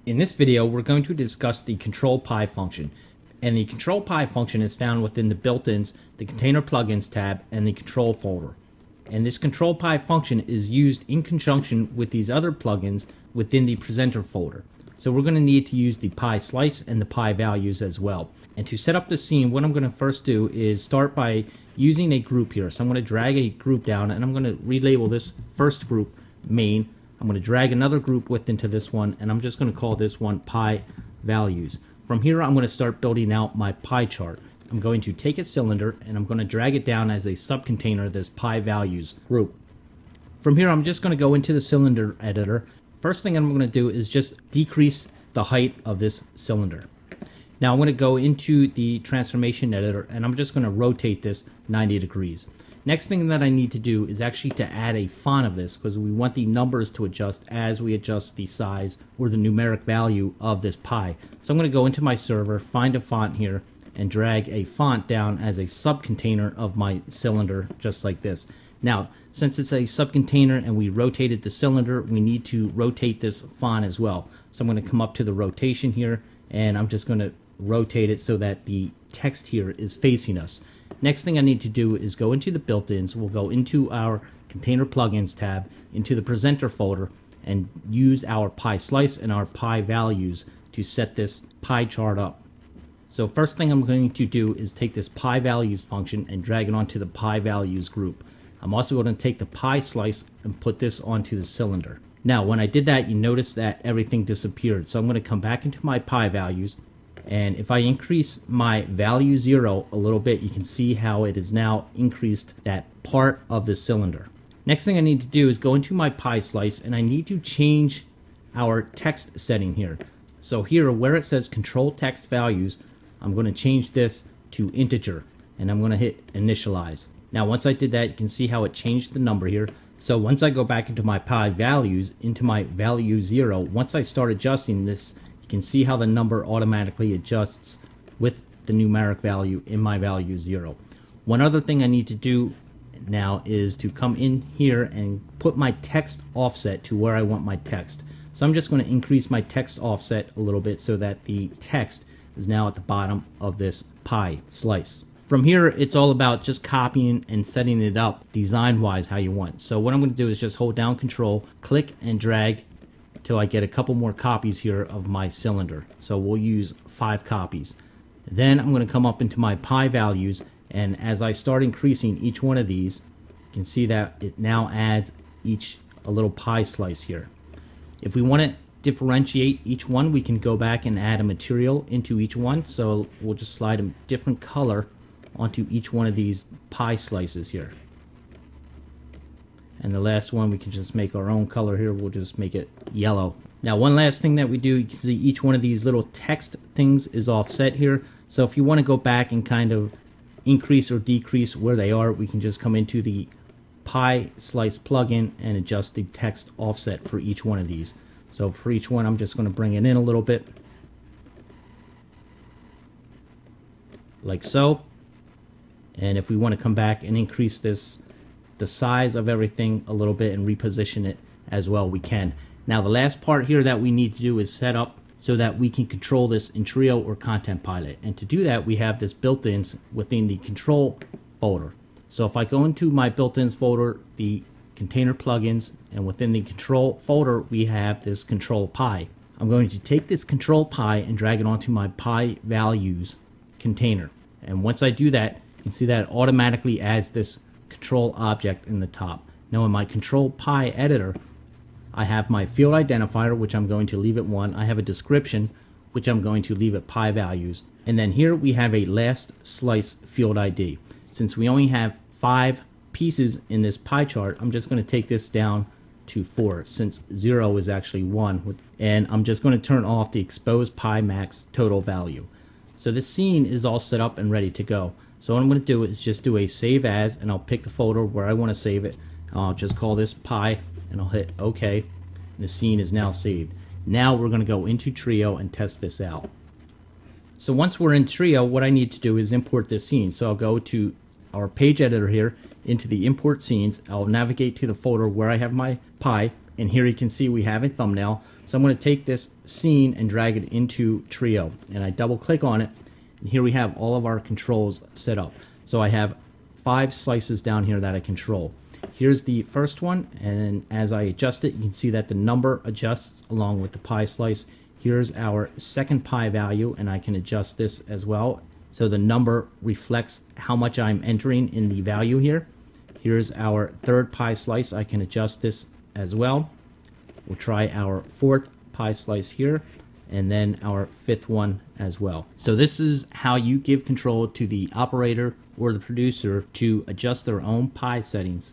In this video, we're going to discuss the Control Pie function. And the Control Pie function is found within the built-ins, the Container Plugins tab, and the Control folder. And this Control Pie function is used in conjunction with these other plugins within the Presenter folder. So we're going to need to use the Pie Slice and the Pie Values as well. And to set up the scene, what I'm going to first do is start by using a group here. So I'm going to drag a group down, and I'm going to relabel this first group Main. I'm going to drag another group width into this one, and I'm just going to call this one Pie Values. From here, I'm going to start building out my pie chart. I'm going to take a cylinder, and I'm going to drag it down as a subcontainer of this Pie Values group. From here, I'm just going to go into the cylinder editor. First thing I'm going to do is just decrease the height of this cylinder. Now I'm going to go into the transformation editor, and I'm just going to rotate this 90 degrees. Next thing that I need to do is actually to add a font of this, because we want the numbers to adjust as we adjust the size or the numeric value of this pie. So I'm going to go into my server, find a font here, and drag a font down as a subcontainer of my cylinder, just like this. Now, since it's a subcontainer and we rotated the cylinder, we need to rotate this font as well. So I'm going to come up to the rotation here, and I'm just going to rotate it so that the text here is facing us. Next thing I need to do is go into the built-ins. We'll go into our Container Plugins tab, into the Presenter folder, and use our Pie Slice and our Pie Values to set this pie chart up. So first thing I'm going to do is take this Pie Values function and drag it onto the Pie Values group. I'm also going to take the Pie Slice and put this onto the cylinder. Now when I did that, you notice that everything disappeared. So I'm going to come back into my Pie Values, and if I increase my value 0 a little bit, you can see how it has now increased that part of the cylinder. Next thing I need to do is go into my Pie Slice, and I need to change our text setting here. So here where it says Control Text Values, I'm going to change this to integer, and I'm going to hit initialize. Now once I did that, you can see how it changed the number here. So once I go back into my Pie Values, into my value 0, once I start adjusting this, you can see how the number automatically adjusts with the numeric value in my value 0. One other thing I need to do now is to come in here and put my text offset to where I want my text. So I'm just going to increase my text offset a little bit so that the text is now at the bottom of this pie slice. From here, it's all about just copying and setting it up design-wise how you want. So what I'm going to do is just hold down Control, click and drag till I get a couple more copies here of my cylinder. So we'll use 5 copies. Then I'm going to come up into my Pie Values, and as I start increasing each one of these, you can see that it now adds each a little pie slice here. If we want to differentiate each one, we can go back and add a material into each one. So we'll just slide a different color onto each one of these pie slices here. And the last one, we can just make our own color here. We'll just make it yellow. Now one last thing that we do, you can see each one of these little text things is offset here. So if you want to go back and kind of increase or decrease where they are, we can just come into the Pie Slice plugin and adjust the text offset for each one of these. So for each one, I'm just going to bring it in a little bit, like so. And if we want to come back and increase this, the size of everything a little bit, and reposition it as well, we can. Now the last part here that we need to do is set up so that we can control this in Trio or Content Pilot. And to do that, we have this built-ins within the Control folder. So if I go into my built-ins folder, the Container Plugins, and within the Control folder, we have this Control Pie. I'm going to take this Control Pie and drag it onto my Pie Values container. And once I do that, you can see that it automatically adds this control object in the top. Now in my Control Pie editor, I have my field identifier, which I'm going to leave at 1. I have a description, which I'm going to leave at Pie Values. And then here we have a last slice field ID. Since we only have 5 pieces in this pie chart, I'm just going to take this down to 4, since 0 is actually 1. And I'm just going to turn off the Expose Pie Max Total Value. So this scene is all set up and ready to go. So what I'm going to do is just do a save as, and I'll pick the folder where I want to save it. I'll just call this pie, and I'll hit OK. And the scene is now saved. Now we're going to go into Trio and test this out. So once we're in Trio, what I need to do is import this scene. So I'll go to our page editor here, into the import scenes. I'll navigate to the folder where I have my pie, And here you can see we have a thumbnail. So I'm going to take this scene and drag it into Trio. And I double click on it. And here we have all of our controls set up. So I have 5 slices down here that I control. Here's the first one, and as I adjust it, you can see that the number adjusts along with the pie slice. Here's our second pie value, and I can adjust this as well. So the number reflects how much I'm entering in the value here. Here's our third pie slice. I can adjust this as well. We'll try our fourth pie slice here, and then our fifth one as well. So this is how you give control to the operator or the producer to adjust their own pie settings.